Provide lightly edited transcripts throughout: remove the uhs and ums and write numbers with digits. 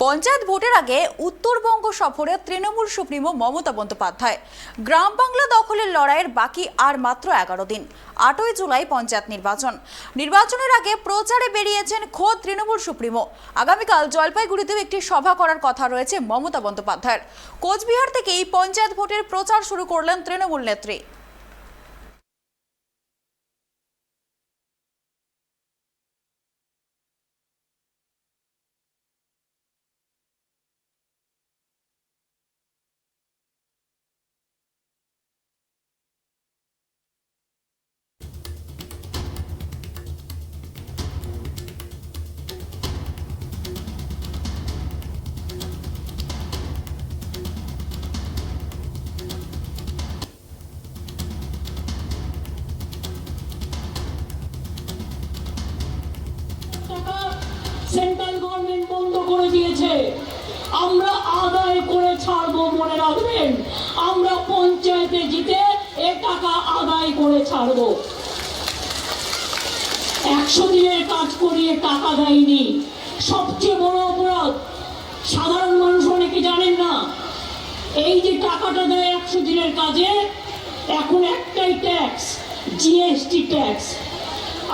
পঞ্চায়েত ভোটের আগে উত্তরবঙ্গ সফরে তৃণমূল সুপ্রিমো মমতা বন্দ্যোপাধ্যায়। গ্রাম বাংলা দখলের লড়াইয়ের বাকি আর মাত্র 11 দিন। 8ই জুলাই পঞ্চায়েত নির্বাচনের আগে প্রচারে বেরিয়েছেন খোদ তৃণমূল সুপ্রিমো। আগামীকাল জলপাইগুড়িতেও একটি সভা করার কথা রয়েছে মমতা বন্দ্যোপাধ্যায়ের। কোচবিহার থেকেই পঞ্চায়েত ভোটের প্রচার শুরু করলেন তৃণমূল নেত্রী। সেন্ট্রাল গভর্নমেন্ট বন্ধ করে দিয়েছে, আমরা আদায় করে ছাড়বো। মনে রাখবেন, আমরা পঞ্চায়েতে জিতে এ টাকা আদায় করে ছাড়বো। 100 দিনের কাজ করিয়ে টাকা দেয়নি। সবচেয়ে বড় অপরাধ, সাধারণ মানুষ অনেকে জানেন না, এই যে টাকাটা দেয় 100 দিনের কাজে, এখন একটাই ট্যাক্স, জিএসটি ট্যাক্স।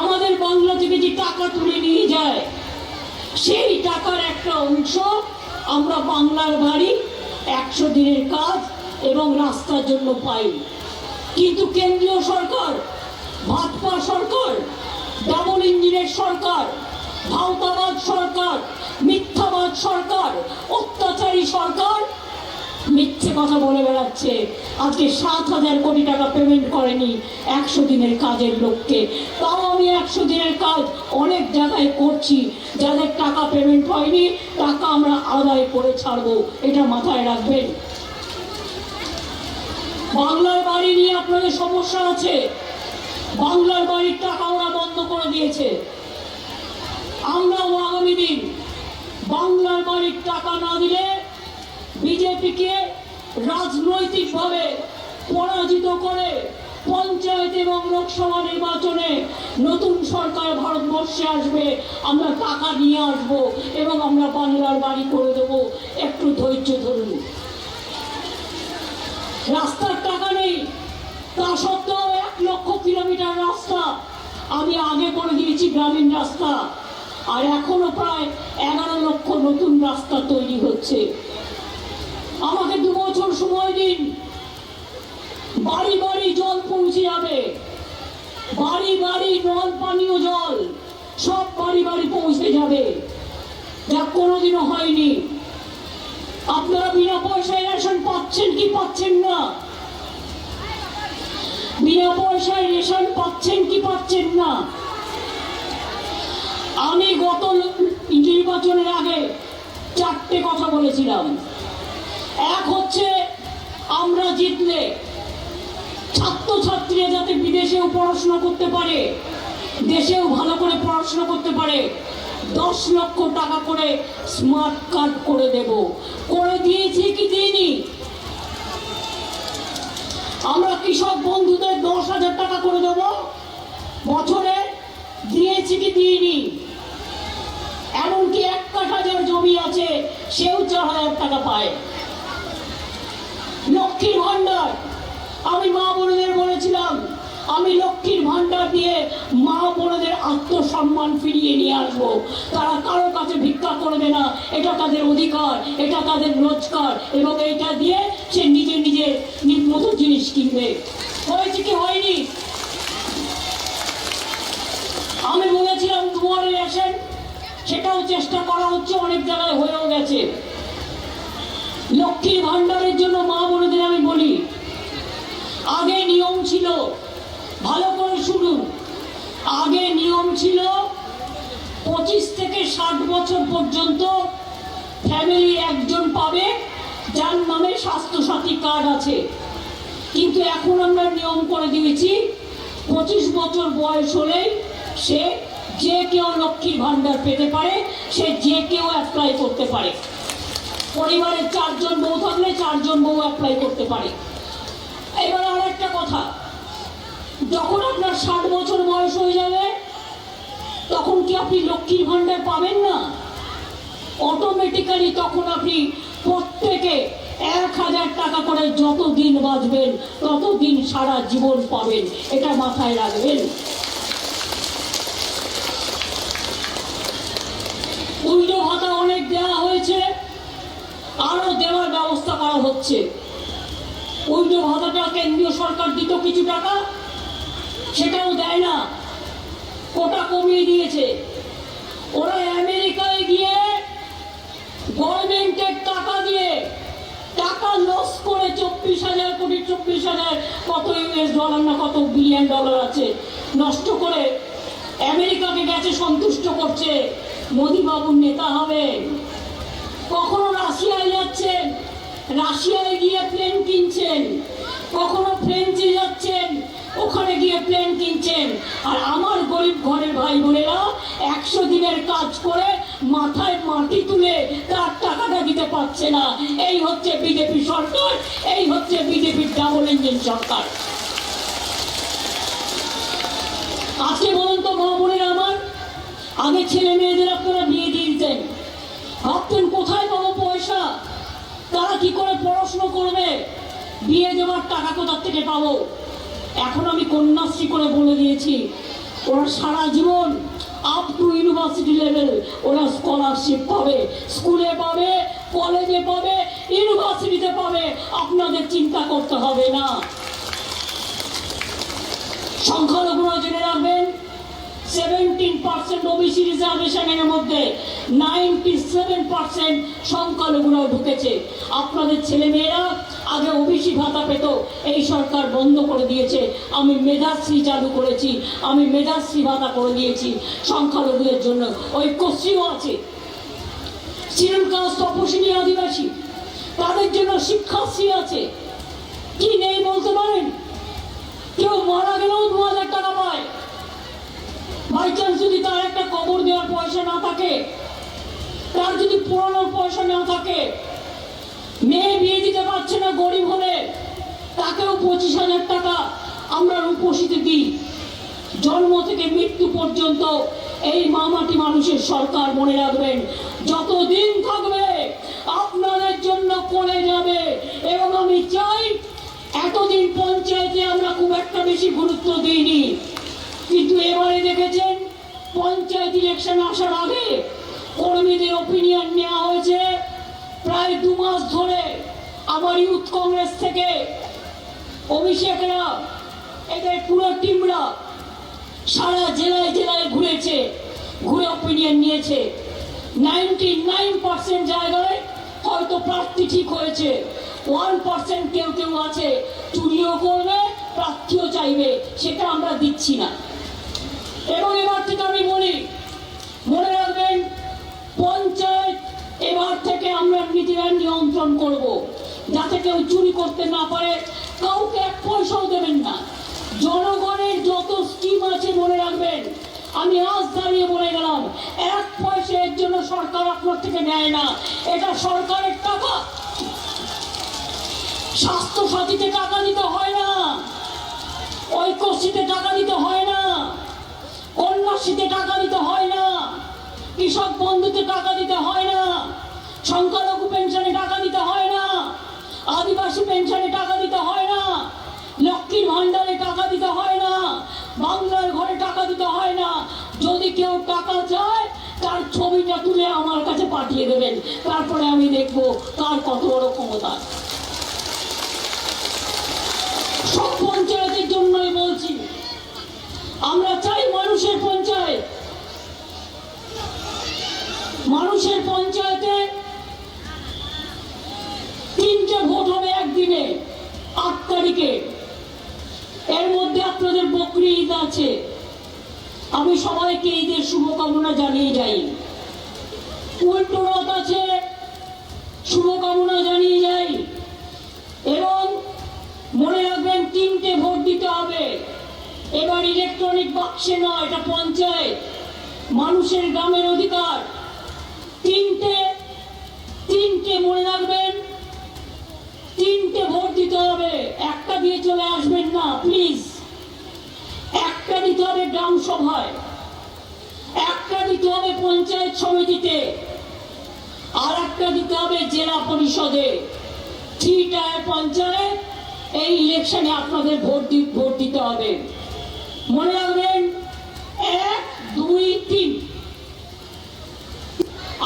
আমাদের বাংলা থেকে যে টাকা তুলে নিয়ে যায়, সেই টাকার একটা অংশ আমরা বাংলার বাড়ি, 100 দিনের কাজ এবং রাস্তার জন্য পাই। কিন্তু কেন্দ্রীয় সরকার, ভাজপা সরকার, ডাবল ইঞ্জিনের সরকার, ভাওতাবাদ সরকার, মিথ্যাবাদ সরকার, অত্যাচারী সরকার মিথ্যে কথা বলে বেড়াচ্ছে। আজকে 7,000 কোটি টাকা পেমেন্ট করেনি 100 দিনের কাজের লোককে। তাও আমি 100 দিনের কাজ অনেক জায়গায় করছি, যাদের টাকা পেমেন্ট হয়নি টাকা আমরা আদায় করে ছাড়বো, এটা মাথায় রাখবেন। বাংলার বাড়ি নিয়ে আপনাদের সমস্যা আছে, বাংলার বাড়ির টাকা ওরা বন্ধ করে দিয়েছে। আমরাও আগামী দিন বাংলার বাড়ির টাকা না দিলে বিজেপিকে রাজনৈতিকভাবে পরাজিত করে পঞ্চায়েত এবং লোকসভা নির্বাচনে নতুন সরকার ভারতবর্ষে আসবে, আমরা টাকা নিয়ে আসব এবং আমরা বাংলার বাড়ি করে দেব। একটু ধৈর্য ধরুন। রাস্তার টাকা নেই, তা সত্ত্বেও 1 লক্ষ কিলোমিটার রাস্তা আমি আগে করে দিয়েছি, গ্রামীণ রাস্তা, আর এখনো প্রায় 11 লক্ষ নতুন রাস্তা তৈরি হচ্ছে। আমাকে 2 বছর সময় দিন, বাড়ি বাড়ি জল পৌঁছে যাবে, বাড়ি বাড়ি জল, পানীয় জল সব বাড়ি বাড়ি পৌঁছে যাবে, যা কোনোদিনও হয়নি। আপনারা বিনা পয়সায় রেশন পাচ্ছেন কি পাচ্ছেন না? বিনা পয়সায় রেশন পাচ্ছেন কি পাচ্ছেন না? আমি গত নির্বাচনের আগে 4টে কথা বলেছিলাম। এক হচ্ছে, আমরা জিতলে ছাত্রছাত্রীরা যাতে বিদেশেও পড়াশোনা করতে পারে, দেশেও ভালো করে পড়াশোনা করতে পারে, 10 লক্ষ টাকা করে স্মার্ট কার্ড করে দেব। করে দিয়েছি কি দিইনি? আমরা কৃষক বন্ধুদের 10,000 টাকা করে দেব বছরে, দিয়েছি কি দিইনি? এমনকি 1 কাঠা যার জমি আছে সেও 4,000 টাকা পায়। লক্ষ্মীর ভান্ডার, আমি মা বোনদের বলেছিলাম, আমি লক্ষ্মীর ভান্ডার দিয়ে মা বোনদের আত্মসম্মান ফিরিয়ে নিয়ে আসবো। তারা কারো কাছে ভিক্ষা করবে না, এটা তাদের অধিকার, এটা তাদের রোজগার, এবং এইটা দিয়ে সে নিজে নিজে মতো জিনিস কিনবে। হয়েছে কি হয়নি? আমি বলেছিলাম দুয়ারে রেশন, সেটাও চেষ্টা করা হচ্ছে, অনেক জায়গায় হয়েও গেছে। লক্ষ্মীর ভান্ডারের জন্য মা বোনদের আমি বলি, আগে নিয়ম ছিল, ভালো করে শুনুন, আগে নিয়ম ছিল 25 থেকে 60 বছর পর্যন্ত ফ্যামিলি একজন পাবে যার নামে স্বাস্থ্যসাথী কার্ড আছে। কিন্তু এখন আমরা নিয়ম করে দিয়েছি, 25 বছর বয়স হলেই সে যে কেউ লক্ষ্মীর ভান্ডার পেতে পারে, সে যে কেউ অ্যাপ্লাই করতে পারে। পরিবারের 4 জন বউ থাকলে 4 জন বউ অ্যাপ্লাই করতে পারে। এবার আর একটা কথা, যখন আপনার 60 বছর বয়স হয়ে যাবে, তখন কি আপনি লক্ষ্মীর ভান্ডার পাবেন না? অটোমেটিক্যালি তখন আপনি প্রত্যেকে 1000 টাকা করে যতদিন বাঁচবেন ততদিন সারা জীবন পাবেন, এটা মাথায় রাখবেন। উইডো ভাতা অনেক দেওয়া হয়েছে, আরো দেওয়ার ব্যবস্থা করা হচ্ছে। উইডো ভাতাটা কেন্দ্রীয় সরকার দিত কিছু টাকা, সেটাও দেয় না, কোটা কমিয়ে দিয়েছে। ওরা আমেরিকায় গিয়ে গভর্নমেন্টের টাকা দিয়ে টাকা লস করে 24,000 কোটি 24,000 কত ইউএস ডলার না কত বিলিয়ন ডলার আছে নষ্ট করে আমেরিকাকে গেছে সন্তুষ্ট করছে মোদি বাবুর নেতা হবে। কখনো রাশিয়ায় যাচ্ছেন, রাশিয়ায় গিয়ে প্লেন কিনছেন, কখনো ফ্রেঞ্চে যাচ্ছেন, ওখানে গিয়ে প্লেন কিনছেন। আর আমার গরিব ঘরের ভাই বোনেরা 100 দিনের কাজ করে মাথায় মাটি তুলে তার টাকাটা দিতে পারছে না। এই হচ্ছে বিজেপি সরকার, এই হচ্ছে বিজেপির ডাবল ইঞ্জিন সরকার। আজকে বলুন তো মা বোনেরা আমার, আগে ছেলে মেয়েদের আপনারা বিয়ে দিয়ে দিতেন, ভাবতেন কোথায় পাবো পয়সা, তারা কি করে পড়াশোনা করবে, বিয়ে দেওয়ার টাকা কোথার থেকে পাবো। এখন আমি কন্যাশ্রী করে বলে দিয়েছি, ওরা সারা জীবন আপ টু ইউনিভার্সিটি লেভেল ওরা স্কলারশিপ পাবে, স্কুলে পাবে, কলেজে পাবে, ইউনিভার্সিটিতে পাবে, আপনাদের চিন্তা করতে হবে না। সংখ্যালঘুরা জেনে রাখবেন 17% ওবিসি রিজার্ভেশনের মধ্যে 97% সংখ্যালঘুরাও ঢুকেছে। আপনাদের ছেলেমেয়েরা আগে ওবিসি ভাতা পেত, এই সরকার বন্ধ করে দিয়েছে। আমি মেধাশ্রী চালু করেছি, আমি মেধাশ্রী ভাতা করে দিয়েছি সংখ্যালঘুদের জন্য। ঐক্যশ্রীও আছে, শিডিউল কাস্ট তপশিলি আদিবাসী তাদের জন্য শিক্ষাশ্রী আছে। কি নেই বলতে পারেন? কেউ মারা গেলেও 2000 টাকা পায়। বাই চান্স যদি তার একটা কবর দেওয়ার পয়সা না থাকে, তার যদি পুরানোর পয়সা না থাকে, মেয়ে বিয়ে দিতে পারছে না গরিব হলে, তাকেও 25,000 টাকা আমরা রূপসীতে দিই। জন্ম থেকে মৃত্যু পর্যন্ত এই মামাটি মানুষের সরকার, মনে রাখবেন যতদিন থাকবে আপনাদের জন্য করে যাবে। এবং আমি চাই, এতদিন পঞ্চায়েতে আমরা খুব একটা বেশি গুরুত্ব দিইনি, কিন্তু এবারে দেখেছেন পঞ্চায়েত ইলেকশন আসার আগে কর্মীদের ওপিনিয়ন নেওয়া হয়েছে। প্রায় 2 মাস ধরে আমার ইউথ কংগ্রেস থেকে অভিষেকরা, এদের পুরো টিমরা সারা জেলায় জেলায় ঘুরেছে, ঘুরে ওপিনিয়ন নিয়েছে। 99% জায়গায় হয়তো প্রার্থী ঠিক হয়েছে, 1% কেউ কেউ আছে চুরিও করবে, প্রার্থীও চাইবে, সেটা আমরা দিচ্ছি না। এবং এবার থেকে আমি বলি, মনে রাখবেন পঞ্চায়েত এবার থেকে আমরা নিজেরা নিয়ন্ত্রণ করব, যাতে কেউ চুরি করতে না পারে। কাউকে 1 পয়সাও দেবেন না। জনগণের যত স্কিম আছে মনে রাখবেন, আমি আজ দাঁড়িয়ে বলে গেলাম, 1 পয়সা এর জন্য সরকার আপনার থেকে নেয় না, এটা সরকারের টাকা। স্বাস্থ্য সাথীতে টাকা দিতে হয় না, ঐক্যশ্রীতে টাকা দিতে হয় না, কন্যাশ্রীতে টাকা দিতে হয় না, কৃষক বন্ধুতে টাকা দিতে হয় না, সংখ্যালঘু পেনশনে টাকা দিতে হয় না, আদিবাসী পেনশনে টাকা দিতে হয় না, লক্ষ্মীর ভান্ডারে টাকা দিতে হয় না, বাংলার ঘরে টাকা দিতে হয় না। যদি কেউ টাকা চায় তার ছবিটা তুলে আমার কাছে পাঠিয়ে দেবেন, তারপরে আমি দেখব কার কত বড় ক্ষমতা। সব পঞ্চায়েতের জন্যই বলছি, আমরা চাই মানুষের পঞ্চায়েত। মানুষের পঞ্চায়েতে 3টে ভোট হবে একদিনে, 8 তারিখে। এর মধ্যে আপনাদের বকরি ঈদ আছে, আমি সবাইকে ঈদের শুভকামনা জানিয়ে যাই। উল্টো রথ আছে, শুভকামনা জানিয়ে যাই। এবং মনে রাখবেন 3টে ভোট দিতে হবে। এবার ইলেকট্রনিক বাক্সে নয়, এটা পঞ্চায়েত, মানুষের গ্রামের অধিকার। 3টে মনে রাখবেন, 3টে ভোট দিতে হবে। একটা দিয়ে চলে আসবেন না প্লিজ, একটা দিতে হবে গ্রাম সভায়, একটা দিতে হবে পঞ্চায়েত সমিতিতে, আর একটা দিতে হবে জেলা পরিষদে, 3 টায়ার পঞ্চায়েত। এই ইলেকশনে আপনাদের ভোট দিতে হবে। মনে রাখবেন 1, 2, 3।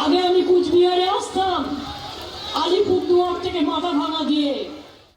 আগে আমি কুচবিহারে আসতাম আলিপুরদুয়ার থেকে মাথা ভাঙা দিয়ে।